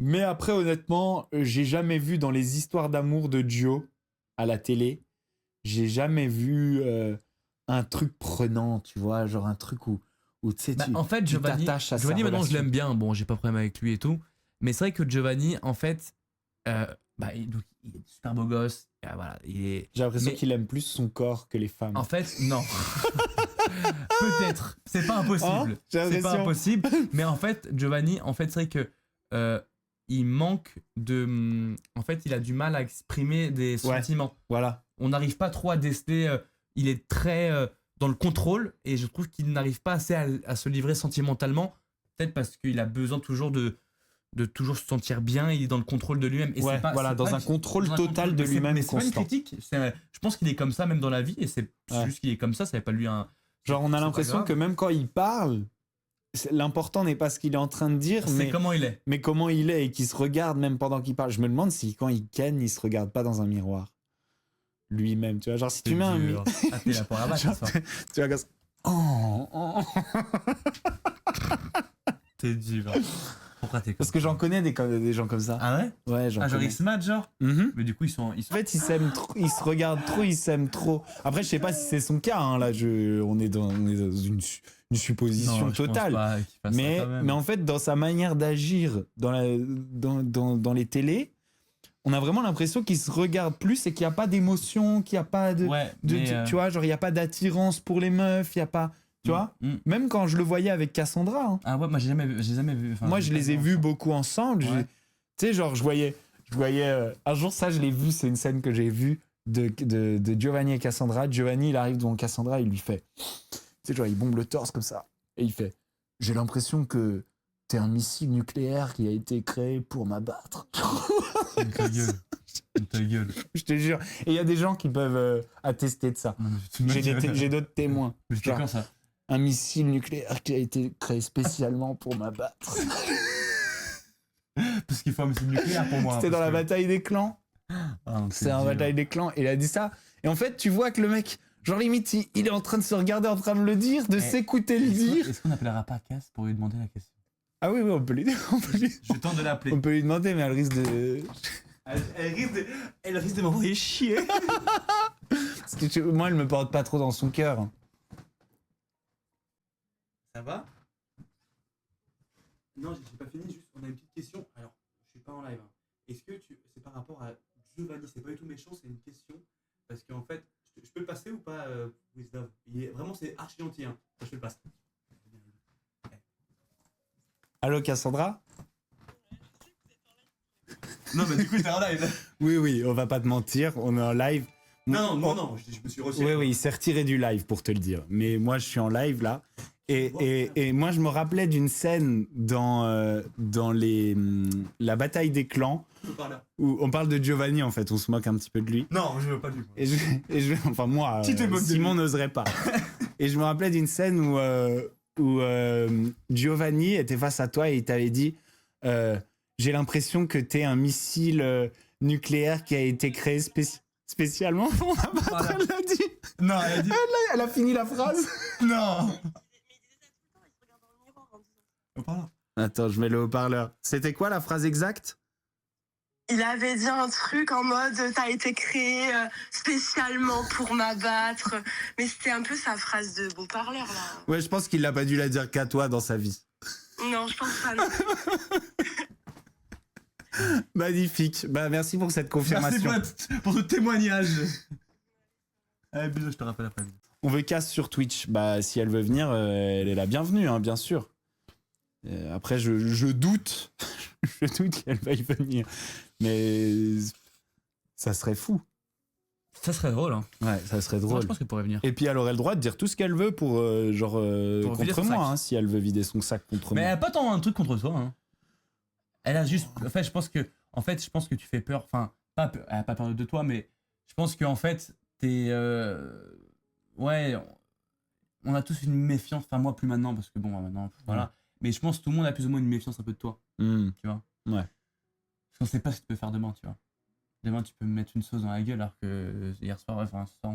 Mais après, honnêtement, j'ai jamais vu dans les histoires d'amour de Gio à la télé, j'ai jamais vu un truc prenant, tu vois, genre un truc où tu sais, En fait, tu t'attaches à sa Giovanni, maintenant, je relation. l'aime bien. Bon, j'ai pas de problème avec lui et tout. Mais c'est vrai que Giovanni, en fait, donc, il est super beau gosse. Voilà, il est. J'ai l'impression Mais qu'il aime plus son corps que les femmes. en fait, non. Peut-être. C'est pas impossible. Hein, j'ai C'est pas l'impression. impossible. Mais en fait, Giovanni, en fait, c'est vrai que il manque de. En fait, il a du mal à exprimer des sentiments. Voilà. On n'arrive pas trop à déceler. Il est très dans le contrôle et je trouve qu'il n'arrive pas assez à se livrer sentimentalement. Peut-être parce qu'il a besoin toujours de toujours se sentir bien. Il est dans le contrôle de lui-même. Et Ouais, c'est pas, voilà, c'est dans pas un contrôle total de lui-même mais c'est pas une constant. critique. Je pense qu'il est comme ça même dans la vie et c'est Ouais. juste qu'il est comme ça. Ça n'est pas lui un. Genre, on a c'est l'impression pas grave. que même quand il parle, l'important n'est pas ce qu'il est en train de dire, C'est comment il est. mais comment il est et qu'il se regarde même pendant qu'il parle. Je me demande si quand il ken, il se regarde pas dans un miroir. Lui-même, tu vois. Genre, si tu mets un dur. Ah, t'es là pour la battre, Genre, ça. tu vois, comme ça. Oh. T'es dur. Pourquoi t'es comme Parce que j'en connais des gens comme ça. Ah ouais. Ouais, j'en Ah, genre connais. ils se matchent, genre. Mhm. Mais du coup, ils sont. En fait, ils s'aiment trop, ils se regardent trop, ils s'aiment trop. Après, je sais pas si c'est son cas. Hein, là, on est dans une supposition Non, je pense totale. pas qu'il fasse ça quand même. Mais en fait, dans sa manière d'agir dans les télés, on a vraiment l'impression qu'il se regarde plus et qu'il n'y a pas d'émotion, qu'il n'y a pas de, Ouais, tu vois, genre il n'y a pas d'attirance pour les meufs, il y a pas, tu vois. Même quand je le voyais avec Cassandra. Hein. Ah ouais, moi j'ai jamais vu. Enfin, Moi, je les ai vus beaucoup ensemble. Ouais. Tu sais, genre je voyais un jour ça, je l'ai vu, c'est une scène que j'ai vue de Giovanni et Cassandra. Giovanni, il arrive devant Cassandra, il lui fait, tu sais, genre il bombe le torse comme ça et il fait, j'ai l'impression que t'es un missile nucléaire qui a été créé pour m'abattre. Ta gueule. Ta gueule. Je te jure. Et il y a des gens qui peuvent attester de ça. J'ai d'autres témoins. Mais c'était Genre, quand ça? un missile nucléaire qui a été créé spécialement pour m'abattre. Parce qu'il faut un missile nucléaire pour moi. C'était dans la bataille des clans. Ah, C'était la bataille des clans. Et il a dit ça. Et en fait, tu vois que le mec, genre limite, il est en train de se regarder, en train de le dire, de s'écouter le dire. Est-ce qu'on appellera pas Cass pour lui demander la question? Ah oui, on peut lui Je tente de l'appeler. on peut lui demander, mais elle risque de... Elle risque de m'envoyer chier. Parce que moi, elle me porte pas trop dans son cœur. Ça va? Non, j'ai pas fini, juste on a une petite question. Alors, je suis pas en live. Hein. Est-ce que c'est par rapport à Giovanni, c'est pas du tout méchant, c'est une question. Parce qu'en fait, je peux le passer ou pas, Wisdom? Vraiment, c'est archi gentil. Hein. Je te le passe. Allô, Cassandra? Non, mais du coup, t'es en live. Oui, on va pas te mentir, on est en live. Non, je me suis retiré. Oui, il s'est retiré du live pour te le dire. Mais moi, je suis en live là. Et moi, je me rappelais d'une scène dans la bataille des clans où on parle de Giovanni en fait, on se moque un petit peu de lui. Non, je veux pas du coup. Enfin moi, Qui te moque de Simon lui n'oserait pas. Et je me rappelais d'une scène où Giovanni était face à toi et il t'avait dit j'ai l'impression que t'es un missile nucléaire qui a été créé spécialement pour m'abattre. Voilà. Elle l'a dit. Non, elle a dit. Elle a fini la phrase. Non. Attends, je mets le haut-parleur. C'était quoi la phrase exacte? Il avait dit un truc en mode t'as été créé spécialement pour m'abattre. Mais c'était un peu sa phrase de beau parleur là. Ouais, je pense qu'il n'a pas dû la dire qu'à toi dans sa vie. Non, je pense pas. Non. Magnifique. Bah, merci pour cette confirmation. Merci pour ce témoignage. Allez, bisous, je te rappelle après. On veut Cass sur Twitch. Bah, si elle veut venir, elle est la bienvenue, hein, bien sûr. Après, je doute. Je doute qu'elle veuille venir. Mais ça serait fou. Ça serait drôle, hein. Ouais, ça serait drôle. Moi, je pense qu'elle pourrait venir. Et puis, elle aurait le droit de dire tout ce qu'elle veut pour, Pour vider contre son moi, sac. hein, si elle veut vider son sac contre Mais elle moi. a pas tant un truc contre toi, hein. Elle a juste. En fait, je pense que tu fais peur. Enfin, pas peur, elle a pas peur de toi, mais je pense qu'en fait, t'es. Ouais. On a tous une méfiance. Enfin, moi, plus maintenant, parce que bon, maintenant, voilà. Mais je pense que tout le monde a plus ou moins une méfiance un peu de toi, Hmm. tu vois. Ouais. Parce qu'on sait pas ce que tu peux faire demain, tu vois. Demain, tu peux me mettre une sauce dans la gueule, alors que hier soir, enfin, ce soir,